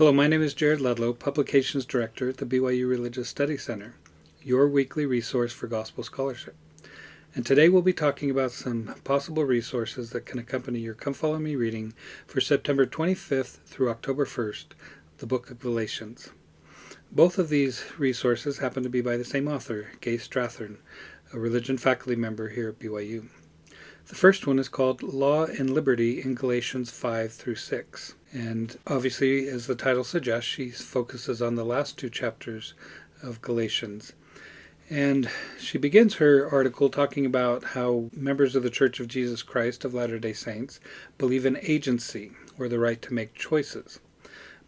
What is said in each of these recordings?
Hello, my name is Jared Ludlow, Publications Director at the BYU Religious Studies Center, your weekly resource for gospel scholarship. And today we'll be talking about some possible resources that can accompany your Come Follow Me reading for September 25th through October 1st, the book of Galatians. Both of these resources happen to be by the same author, Gay Strathern, a religion faculty member here at BYU. The first one is called Law and Liberty in Galatians 5 through 6. And obviously, as the title suggests, she focuses on the last two chapters of Galatians. And she begins her article talking about how members of the Church of Jesus Christ of Latter-day Saints believe in agency, or the right to make choices.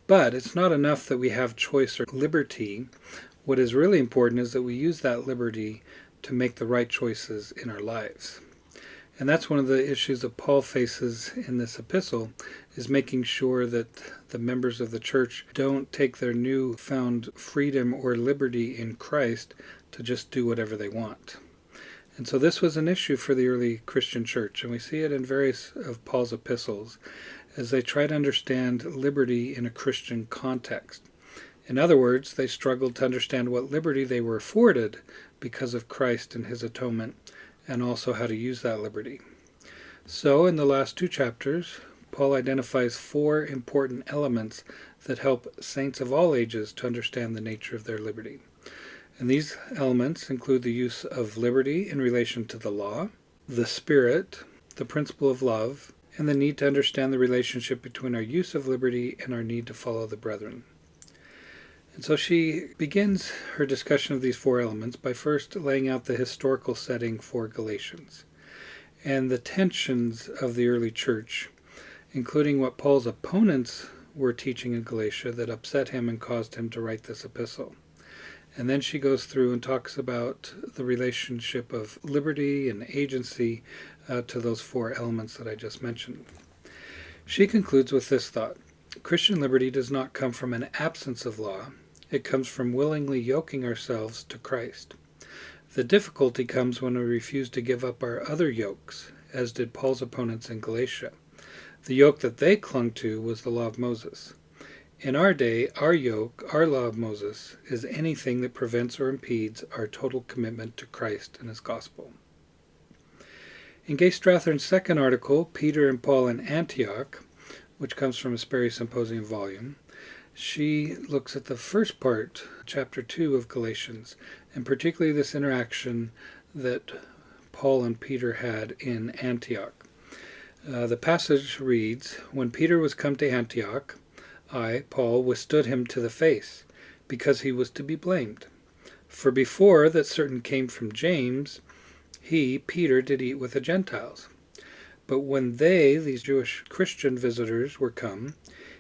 But it's not enough that we have choice or liberty. What is really important is that we use that liberty to make the right choices in our lives. And that's one of the issues that Paul faces in this epistle, is making sure that the members of the church don't take their newfound freedom or liberty in Christ to just do whatever they want. And so this was an issue for the early Christian church, and we see it in various of Paul's epistles as they try to understand liberty in a Christian context. In other words, they struggled to understand what liberty they were afforded because of Christ and his atonement, and also how to use that liberty. So in the last two chapters, Paul identifies four important elements that help saints of all ages to understand the nature of their liberty. And these elements include the use of liberty in relation to the law, the Spirit, the principle of love, and the need to understand the relationship between our use of liberty and our need to follow the brethren. And so she begins her discussion of these four elements by first laying out the historical setting for Galatians and the tensions of the early church, including what Paul's opponents were teaching in Galatia that upset him and caused him to write this epistle. And then she goes through and talks about the relationship of liberty and agency to those four elements that I just mentioned. She concludes with this thought: Christian liberty does not come from an absence of law. It comes from willingly yoking ourselves to Christ. The difficulty comes when we refuse to give up our other yokes, as did Paul's opponents in Galatia. The yoke that they clung to was the law of Moses. In our day, our yoke, our law of Moses, is anything that prevents or impedes our total commitment to Christ and his gospel. In Gay Strathern's second article, Peter and Paul in Antioch, which comes from a Sperry Symposium volume, she looks at the first part, chapter 2 of Galatians, and particularly this interaction that Paul and Peter had in Antioch. The passage reads, "When Peter was come to Antioch, I, Paul, withstood him to the face, because he was to be blamed. For before that certain came from James, he, Peter, did eat with the Gentiles. But when they, these Jewish Christian visitors, were come,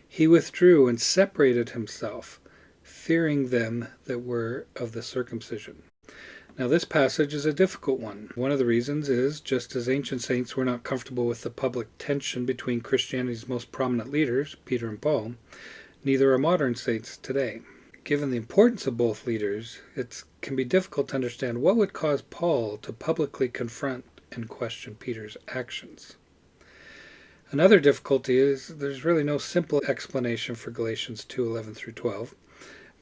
he withdrew and separated himself, fearing them that were of the circumcision." Now this passage is a difficult one. One of the reasons is, just as ancient saints were not comfortable with the public tension between Christianity's most prominent leaders, Peter and Paul, neither are modern saints today. Given the importance of both leaders, it can be difficult to understand what would cause Paul to publicly confront and question Peter's actions. Another difficulty is there's really no simple explanation for Galatians 2:11 through 12,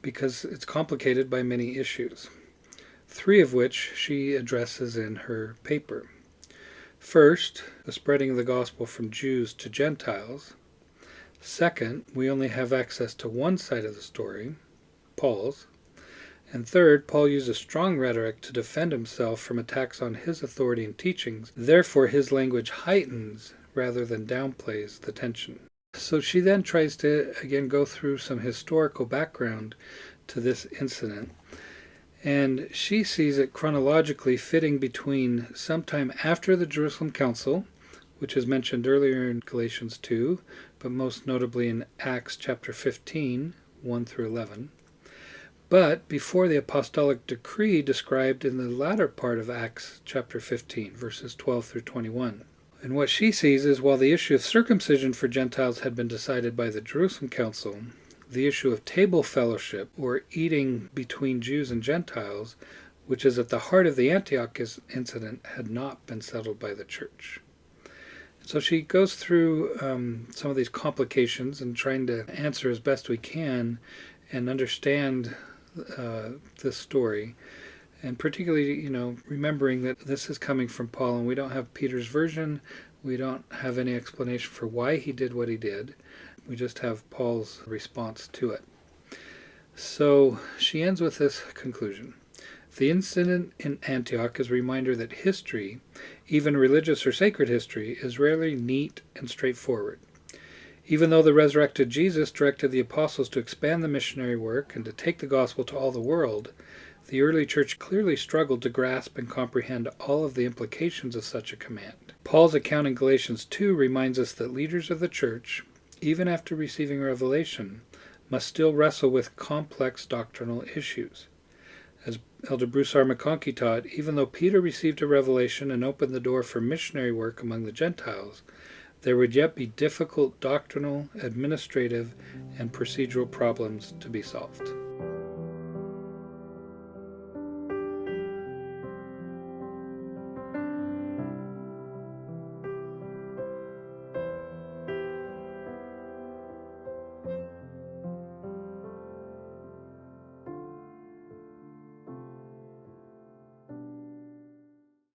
because it's complicated by many issues, three of which she addresses in her paper. First, the spreading of the gospel from Jews to Gentiles. Second, we only have access to one side of the story, Paul's. And third, Paul uses strong rhetoric to defend himself from attacks on his authority and teachings. Therefore, his language heightens rather than downplays the tension. So she then tries to, again, go through some historical background to this incident. And she sees it chronologically fitting between sometime after the Jerusalem Council, which is mentioned earlier in Galatians 2, but most notably in Acts chapter 15, 1 through 11, but before the apostolic decree described in the latter part of Acts chapter 15, verses 12 through 21. And what she sees is, while the issue of circumcision for Gentiles had been decided by the Jerusalem Council, the issue of table fellowship, or eating between Jews and Gentiles, which is at the heart of the Antioch incident, had not been settled by the church. So she goes through some of these complications and trying to answer as best we can and understand this story. And particularly, remembering that this is coming from Paul and we don't have Peter's version. We don't have any explanation for why he did what he did. We just have Paul's response to it. So she ends with this conclusion. The incident in Antioch is a reminder that history, even religious or sacred history, is rarely neat and straightforward. Even though the resurrected Jesus directed the apostles to expand the missionary work and to take the gospel to all the world, the early church clearly struggled to grasp and comprehend all of the implications of such a command. Paul's account in Galatians 2 reminds us that leaders of the church, even after receiving revelation, must still wrestle with complex doctrinal issues. As Elder Bruce R. McConkie taught, even though Peter received a revelation and opened the door for missionary work among the Gentiles, there would yet be difficult doctrinal, administrative, and procedural problems to be solved.